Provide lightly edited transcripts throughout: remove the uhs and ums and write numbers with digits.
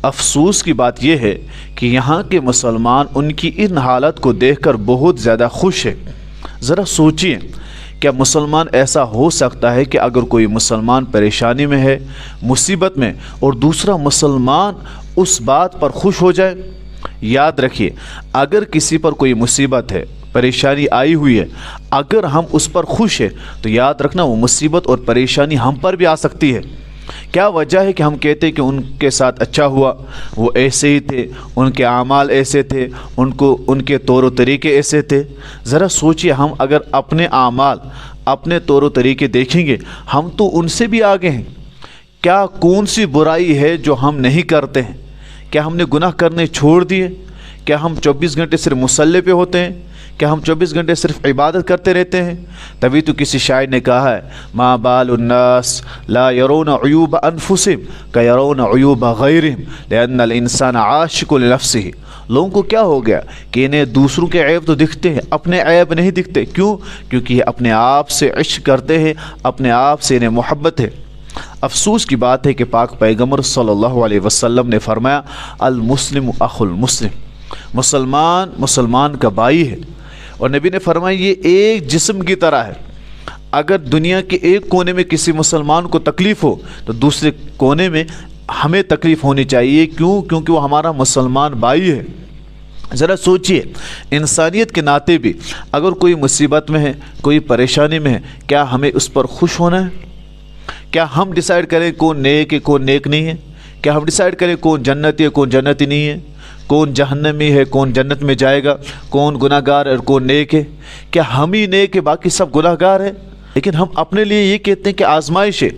افسوس کی بات یہ ہے کہ یہاں کے مسلمان ان کی ان حالت کو دیکھ کر بہت زیادہ خوش ہے۔ ذرا سوچئے، کیا مسلمان ایسا ہو سکتا ہے کہ اگر کوئی مسلمان پریشانی میں ہے، مصیبت میں، اور دوسرا مسلمان اس بات پر خوش ہو جائے؟ یاد رکھیے، اگر کسی پر کوئی مصیبت ہے، پریشانی آئی ہوئی ہے، اگر ہم اس پر خوش ہیں تو یاد رکھنا وہ مصیبت اور پریشانی ہم پر بھی آ سکتی ہے۔ کیا وجہ ہے کہ ہم کہتے ہیں کہ ان کے ساتھ اچھا ہوا، وہ ایسے ہی تھے، ان کے اعمال ایسے تھے، ان کے طور و طریقے ایسے تھے؟ ذرا سوچئے، ہم اگر اپنے اعمال، اپنے طور و طریقے دیکھیں گے، ہم تو ان سے بھی آگے ہیں۔ کیا کون سی برائی ہے جو ہم نہیں کرتے ہیں؟ کیا ہم نے گناہ کرنے چھوڑ دیے؟ کیا ہم 24 گھنٹے صرف مصلی پہ ہوتے ہیں؟ کیا ہم 24 گھنٹے صرف عبادت کرتے رہتے ہیں؟ تبھی تو کسی شاعر نے کہا ہے، ما بال الناس لا يرون عیوب انفسهم كيرون عیوب غیرهم لأن الانسان عاشق لنفسه۔ لوگوں کو کیا ہو گیا کہ انہیں دوسروں کے عیب تو دکھتے ہیں، اپنے عیب نہیں دکھتے۔ کیوں؟ کیونکہ یہ اپنے آپ سے عشق کرتے ہیں، اپنے آپ سے انہیں محبت ہے۔ افسوس کی بات ہے کہ پاک پیغمبر صلی اللہ علیہ وسلم نے فرمایا، المسلم اخو المسلم، مسلمان کا بھائی ہے۔ اور نبی نے فرمایا یہ ایک جسم کی طرح ہے۔ اگر دنیا کے ایک کونے میں کسی مسلمان کو تکلیف ہو تو دوسرے کونے میں ہمیں تکلیف ہونی چاہیے۔ کیوں؟ کیونکہ وہ ہمارا مسلمان بھائی ہے۔ ذرا سوچئے، انسانیت کے ناطے بھی اگر کوئی مصیبت میں ہے، کوئی پریشانی میں ہے، کیا ہمیں اس پر خوش ہونا ہے؟ کیا ہم ڈیسائیڈ کریں کون نیک ہے، کون نیک نہیں ہے؟ کیا ہم ڈیسائیڈ کریں کون جنتی ہے، کون جنتی نہیں ہے؟ کون جہنمی ہے، کون جنت میں جائے گا؟ کون گناہ گار ہے اور کون نیک ہے؟ کیا ہم ہی نیک ہے، باقی سب گناہ گار ہیں؟ لیکن ہم اپنے لیے یہ کہتے ہیں کہ آزمائش ہے،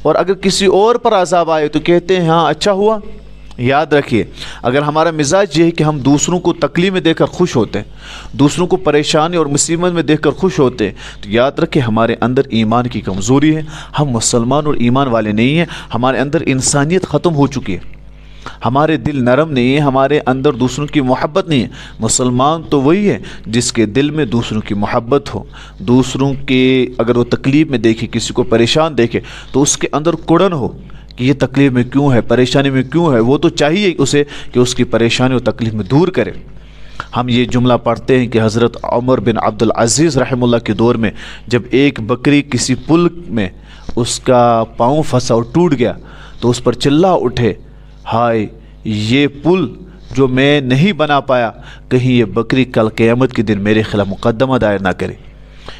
اور اگر کسی اور پر عذاب آئے تو کہتے ہیں ہاں اچھا ہوا۔ یاد رکھیے، اگر ہمارا مزاج یہ ہے کہ ہم دوسروں کو تکلیف میں دیکھ کر خوش ہوتے ہیں، دوسروں کو پریشانی اور مصیبت میں دیکھ کر خوش ہوتے ہیں، تو یاد رکھیں ہمارے اندر ایمان کی کمزوری ہے۔ ہم مسلمان اور ایمان والے نہیں ہیں، ہمارے اندر انسانیت ختم ہو چکی ہے، ہمارے دل نرم نہیں ہیں، ہمارے اندر دوسروں کی محبت نہیں ہے۔ مسلمان تو وہی ہے جس کے دل میں دوسروں کی محبت ہو، دوسروں کے اگر وہ تکلیف میں دیکھے، کسی کو پریشان دیکھے تو اس کے اندر کڑن ہو کہ یہ تکلیف میں کیوں ہے، پریشانی میں کیوں ہے۔ وہ تو چاہیے اسے کہ اس کی پریشانی اور تکلیف میں دور کرے۔ ہم یہ جملہ پڑھتے ہیں کہ حضرت عمر بن عبد العزیز رحمہ اللہ کے دور میں جب ایک بکری کسی پل میں اس کا پاؤں پھنسا اور ٹوٹ گیا تو اس پر چلا اٹھے، ہائے یہ پل جو میں نہیں بنا پایا، کہیں یہ بکری کل قیامت کے دن میرے خلاف مقدمہ دائر نہ کرے۔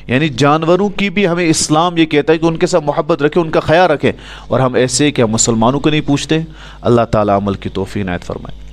یعنی جانوروں کی بھی ہمیں اسلام یہ کہتا ہے کہ ان کے ساتھ محبت رکھیں، ان کا خیال رکھیں، اور ہم ایسے کہ ہم مسلمانوں کو نہیں پوچھتے۔ اللہ تعالیٰ عمل کی توفیق عنایت فرمائے۔